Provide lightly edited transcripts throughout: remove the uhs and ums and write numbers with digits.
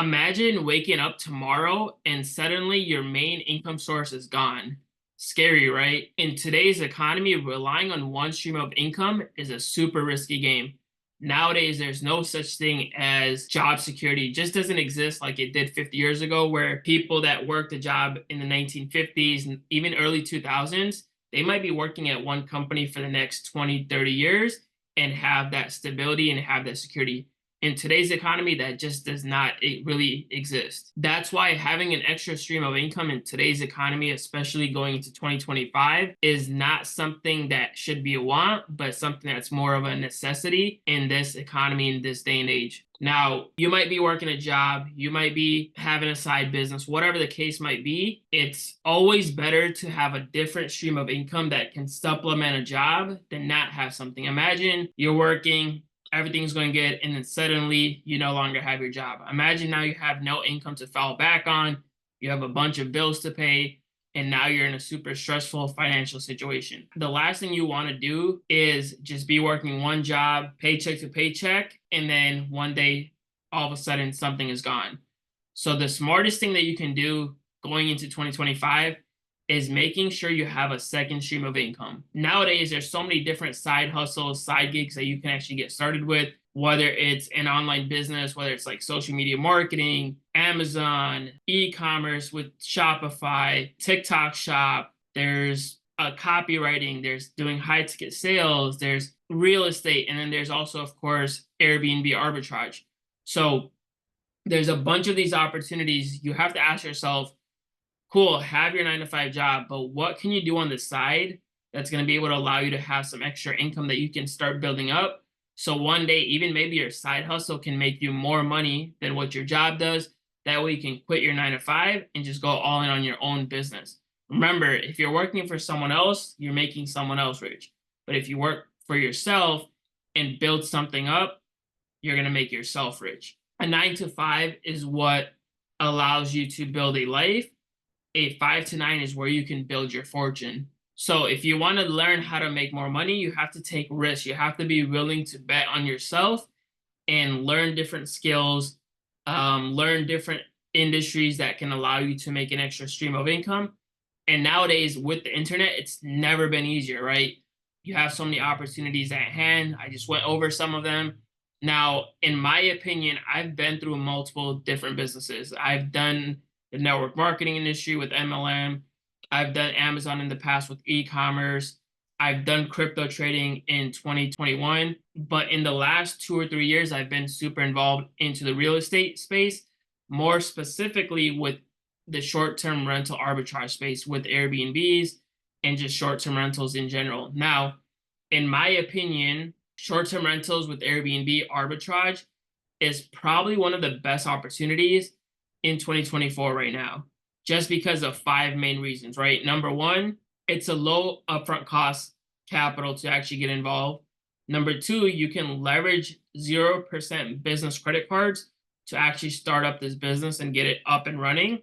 Imagine waking up tomorrow and suddenly your main income source is gone. Scary, right? In today's economy, relying on one stream of income is a super risky game. Nowadays, there's no such thing as job security. It just doesn't exist like it did 50 years ago, where people that worked a job in the 1950s and even early 2000s, they might be working at one company for the next 20, 30 years and have that stability and have that security. In today's economy, that just does not really exist. That's why having an extra stream of income in today's economy, especially going into 2025, is not something that should be a want, but something that's more of a necessity in this economy, in this day and age. Now, you might be working a job, you might be having a side business, whatever the case might be. It's always better to have a different stream of income that can supplement a job than not have something. Imagine you're working, everything's going good, and then suddenly you no longer have your job. Imagine now you have no income to fall back on, you have a bunch of bills to pay, and now you're in a super stressful financial situation. The last thing you want to do is just be working one job, paycheck to paycheck, and then one day all of a sudden something is gone. So the smartest thing that you can do going into 2025 is making sure you have a second stream of income. Nowadays, there's so many different side hustles, side gigs that you can actually get started with, whether it's an online business, whether it's like social media marketing, Amazon, e-commerce with Shopify, TikTok shop, there's copywriting, there's doing high ticket sales, there's real estate, and then there's also, of course, Airbnb arbitrage. So there's a bunch of these opportunities. You have to ask yourself, cool, have your 9 to 5 job, but what can you do on the side that's going to be able to allow you to have some extra income that you can start building up? So one day, even maybe your side hustle can make you more money than what your job does. That way you can quit your 9 to 5 and just go all in on your own business. Remember, if you're working for someone else, you're making someone else rich. But if you work for yourself and build something up, you're going to make yourself rich. A 9 to 5 is what allows you to build a life. A 5 to 9 is where you can build your fortune. So if you want to learn how to make more money, you have to take risks. You have to be willing to bet on yourself and learn different skills, learn different industries that can allow you to make an extra stream of income. And nowadays with the internet, it's never been easier, right? You have so many opportunities at hand. I just went over some of them. Now, in my opinion, I've been through multiple different businesses. I've done the network marketing industry with MLM. I've done Amazon in the past with e-commerce. I've done crypto trading in 2021. But in the last 2 or 3 years, I've been super involved into the real estate space, more specifically with the short-term rental arbitrage space with Airbnbs and just short-term rentals in general. Now, in my opinion, short-term rentals with Airbnb arbitrage is probably one of the best opportunities in 2024 right now, just because of 5 main reasons, right? Number one, it's a low upfront cost capital to actually get involved. Number two, you can leverage 0% business credit cards to actually start up this business and get it up and running.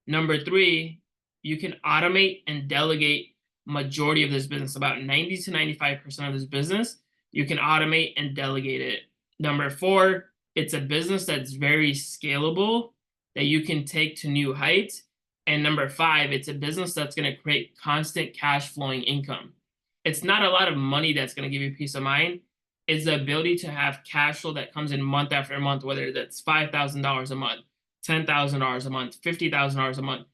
Number three, you can automate and delegate majority of this business, about 90 to 95% of this business. You can automate and delegate it. Number four, it's a business that's very scalable that you can take to new heights. And number five, it's a business that's going to create constant cash flowing income. It's not a lot of money that's going to give you peace of mind. It's the ability to have cash flow that comes in month after month, whether that's $5,000 a month, $10,000 a month, $50,000 a month.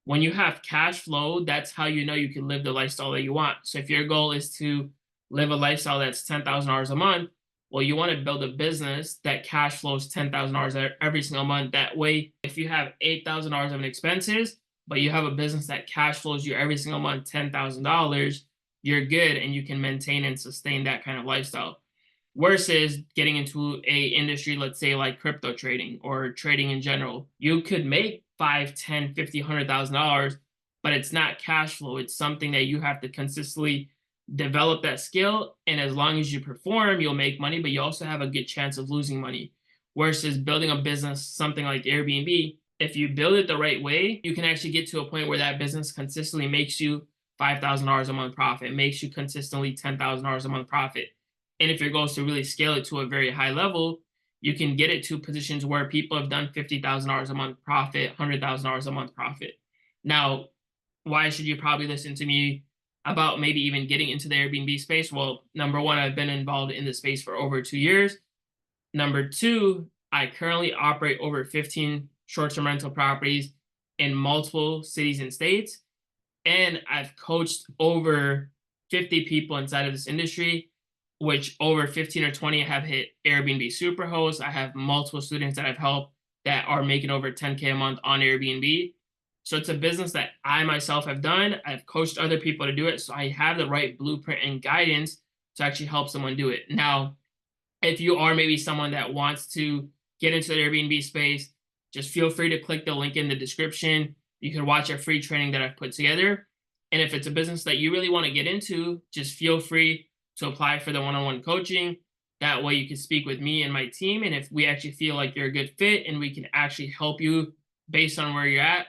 When you have cash flow, that's how you know you can live the lifestyle that you want. So if your goal is to live a lifestyle that's $10,000 a month, well, you want to build a business that cash flows $10,000 every single month. That way, if you have $8,000 of expenses, but you have a business that cash flows you every single month $10,000, you're good and you can maintain and sustain that kind of lifestyle. Versus getting into a industry, let's say like crypto trading or trading in general, you could make 5, 10, 50, $100,000, but it's not cash flow. It's something that you have to consistently develop that skill. And as long as you perform, you'll make money, but you also have a good chance of losing money. Versus building a business, something like Airbnb, if you build it the right way, you can actually get to a point where that business consistently makes you $5,000 a month profit, makes you consistently $10,000 a month profit. And if your goal is to really scale it to a very high level, you can get it to positions where people have done $50,000 a month profit, $100,000 a month profit. Now, why should you probably listen to me about maybe even getting into the Airbnb space? Well, number one, I've been involved in the space for over 2 years. Number two, I currently operate over 15 short term rental properties in multiple cities and states. And I've coached over 50 people inside of this industry, which over 15 or 20 have hit Airbnb Superhost. I have multiple students that I've helped that are making over 10K a month on Airbnb. So it's a business that I myself have done. I've coached other people to do it. So I have the right blueprint and guidance to actually help someone do it. Now, if you are maybe someone that wants to get into the Airbnb space, just feel free to click the link in the description. You can watch a free training that I've put together. And if it's a business that you really want to get into, just feel free to apply for the one-on-one coaching. That way you can speak with me and my team. And if we actually feel like you're a good fit and we can actually help you based on where you're at,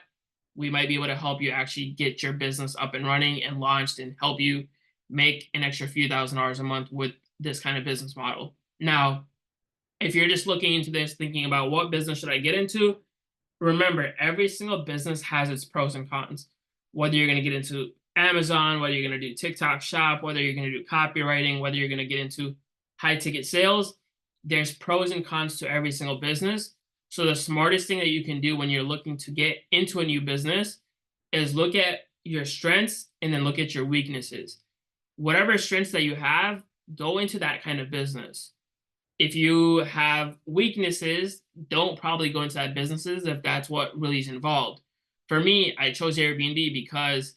we might be able to help you actually get your business up and running and launched and help you make an extra few $1,000s a month with this kind of business model. Now, if you're just looking into this, thinking about what business should I get into, remember every single business has its pros and cons. Whether you're going to get into Amazon, whether you're going to do TikTok shop, whether you're going to do copywriting, whether you're going to get into high ticket sales, there's pros and cons to every single business. So the smartest thing that you can do when you're looking to get into a new business is look at your strengths and then look at your weaknesses. Whatever strengths that you have, go into that kind of business. If you have weaknesses, don't probably go into that businesses if that's what really is involved. For me, I chose Airbnb because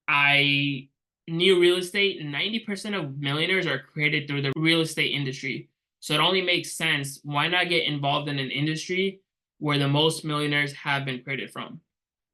I knew real estate. 90% of millionaires are created through the real estate industry. So it only makes sense. Why not get involved in an industry where the most millionaires have been created from?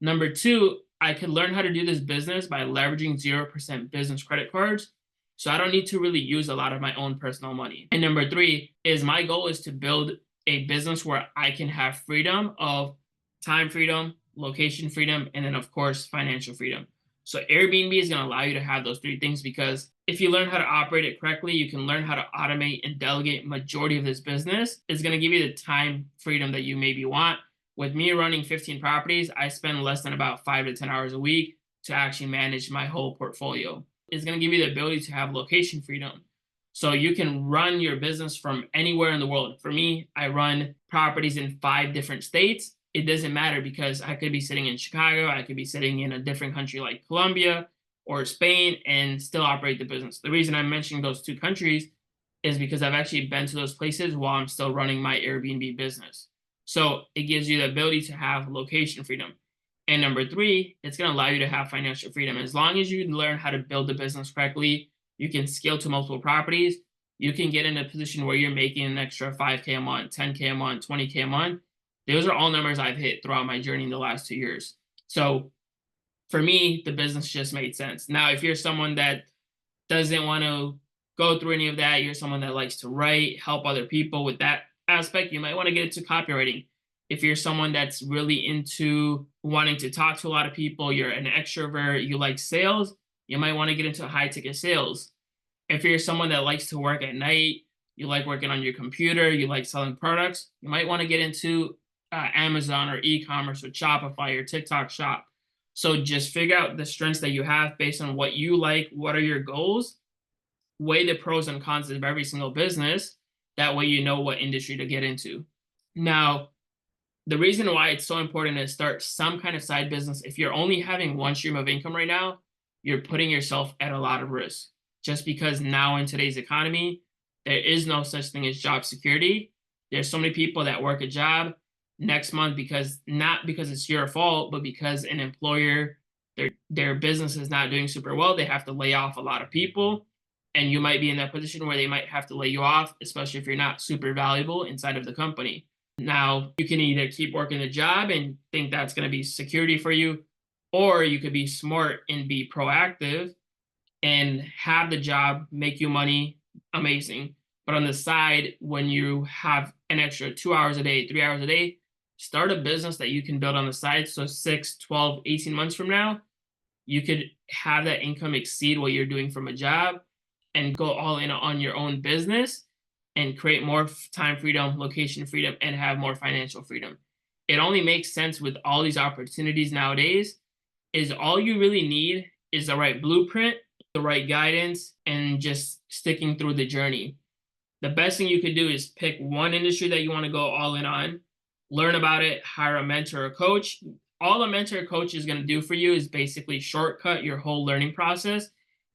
Number two, I could learn how to do this business by leveraging 0% business credit cards. So I don't need to really use a lot of my own personal money. And number three is my goal is to build a business where I can have freedom of time freedom, location freedom, and then of course, financial freedom. So Airbnb is going to allow you to have those three things because if you learn how to operate it correctly, you can learn how to automate and delegate majority of this business. It's going to give you the time freedom that you maybe want. With me running 15 properties, I spend less than about 5 to 10 hours a week to actually manage my whole portfolio. It's going to give you the ability to have location freedom. So you can run your business from anywhere in the world. For me, I run properties in 5 different states. It doesn't matter because I could be sitting in Chicago, I could be sitting in a different country like Colombia or Spain and still operate the business. The reason I'm mentioning those 2 countries is because I've actually been to those places while I'm still running my Airbnb business. So it gives you the ability to have location freedom. And number three, it's going to allow you to have financial freedom. As long as you learn how to build the business correctly, you can scale to multiple properties. You can get in a position where you're making an extra 5K a month, 10K a month, 20K a month. Those are all numbers I've hit throughout my journey in the last 2 years. So for me, the business just made sense. Now, if you're someone that doesn't want to go through any of that, you're someone that likes to write, help other people with that aspect, you might want to get into copywriting. If you're someone that's really into wanting to talk to a lot of people, you're an extrovert, you like sales, you might want to get into high ticket sales. If you're someone that likes to work at night, you like working on your computer, you like selling products, you might want to get into Amazon or e-commerce or Shopify or TikTok shop. So just figure out the strengths that you have based on what you like, what are your goals, weigh the pros and cons of every single business. That way you know what industry to get into. Now, the reason why it's so important to start some kind of side business, if you're only having one stream of income right now, you're putting yourself at a lot of risk. Just because now in today's economy, there is no such thing as job security. There's so many people that work a job next month because not because it's your fault, but because an employer, their business is not doing super well, they have to lay off a lot of people. And you might be in that position where they might have to lay you off, especially if you're not super valuable inside of the company. Now, you can either keep working the job and think that's going to be security for you, or you could be smart and be proactive and have the job make you money, amazing. But on the side, when you have an extra 2 hours a day, 3 hours a day, start a business that you can build on the side. So 6, 12, 18 months from now, you could have that income exceed what you're doing from a job and go all in on your own business and create more time freedom, location freedom, and have more financial freedom. It only makes sense with all these opportunities nowadays. Is all you really need is the right blueprint, the right guidance, and just sticking through the journey. The best thing you could do is pick one industry that you want to go all in on, learn about it, hire a mentor or coach. All a mentor or coach is going to do for you is basically shortcut your whole learning process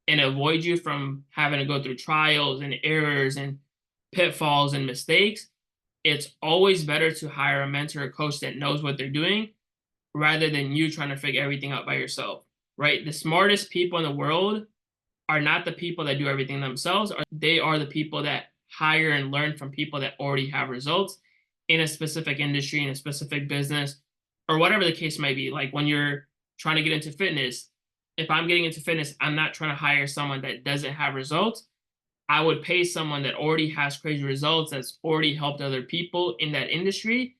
and avoid you from having to go through trials and errors and pitfalls and mistakes. It's always better to hire a mentor or coach that knows what they're doing rather than you trying to figure everything out by yourself, right? The smartest people in the world are not the people that do everything themselves. They are the people that hire and learn from people that already have results in a specific industry, in a specific business, or whatever the case might be. Like when you're trying to get into fitness, if I'm getting into fitness, I'm not trying to hire someone that doesn't have results. I would pay someone that already has crazy results, that's already helped other people in that industry,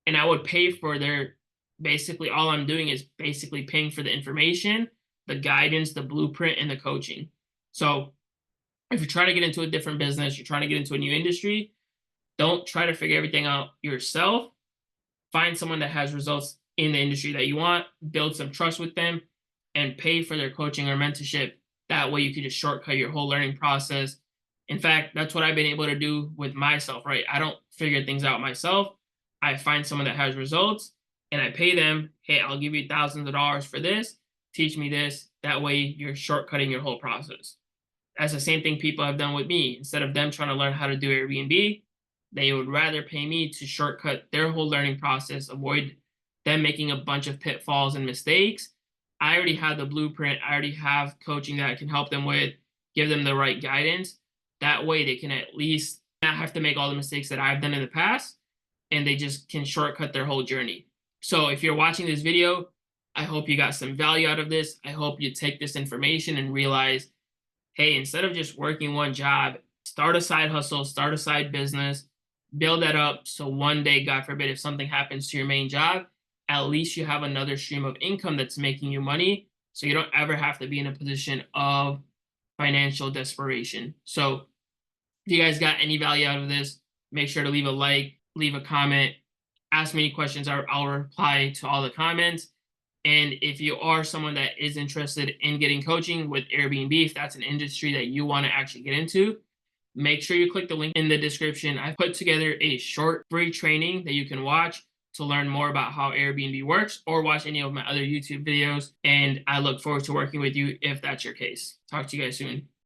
and I would pay for their basically all I'm doing is basically paying for the information, the guidance, the blueprint, and the coaching. So if you're trying to get into a different business, you're trying to get into a new industry, don't try to figure everything out yourself. Find someone that has results in the industry that you want, build some trust with them, and pay for their coaching or mentorship. That way you can just shortcut your whole learning process. In fact, that's what I've been able to do with myself, right? I don't figure things out myself. I find someone that has results and I pay them, hey, I'll give you thousands of dollars for this, teach me this. That way you're shortcutting your whole process. That's the same thing people have done with me. Instead of them trying to learn how to do Airbnb, they would rather pay me to shortcut their whole learning process, avoid them making a bunch of pitfalls and mistakes. I already have the blueprint. I already have coaching that I can help them with, give them the right guidance. That way they can at least not have to make all the mistakes that I've done in the past, and they just can shortcut their whole journey. So if you're watching this video, I hope you got some value out of this. I hope you take this information and realize, hey, instead of just working one job, start a side hustle, start a side business, build that up. So one day, God forbid, if something happens to your main job, at least you have another stream of income that's making you money. So you don't ever have to be in a position of financial desperation. So if you guys got any value out of this, make sure to leave a like, leave a comment, ask me any questions. I'll reply to all the comments. And if you are someone that is interested in getting coaching with Airbnb, if that's an industry that you want to actually get into, make sure you click the link in the description. I put together a short free training that you can watch to learn more about how Airbnb works, or watch any of my other YouTube videos. And I look forward to working with you if that's your case. Talk to you guys soon.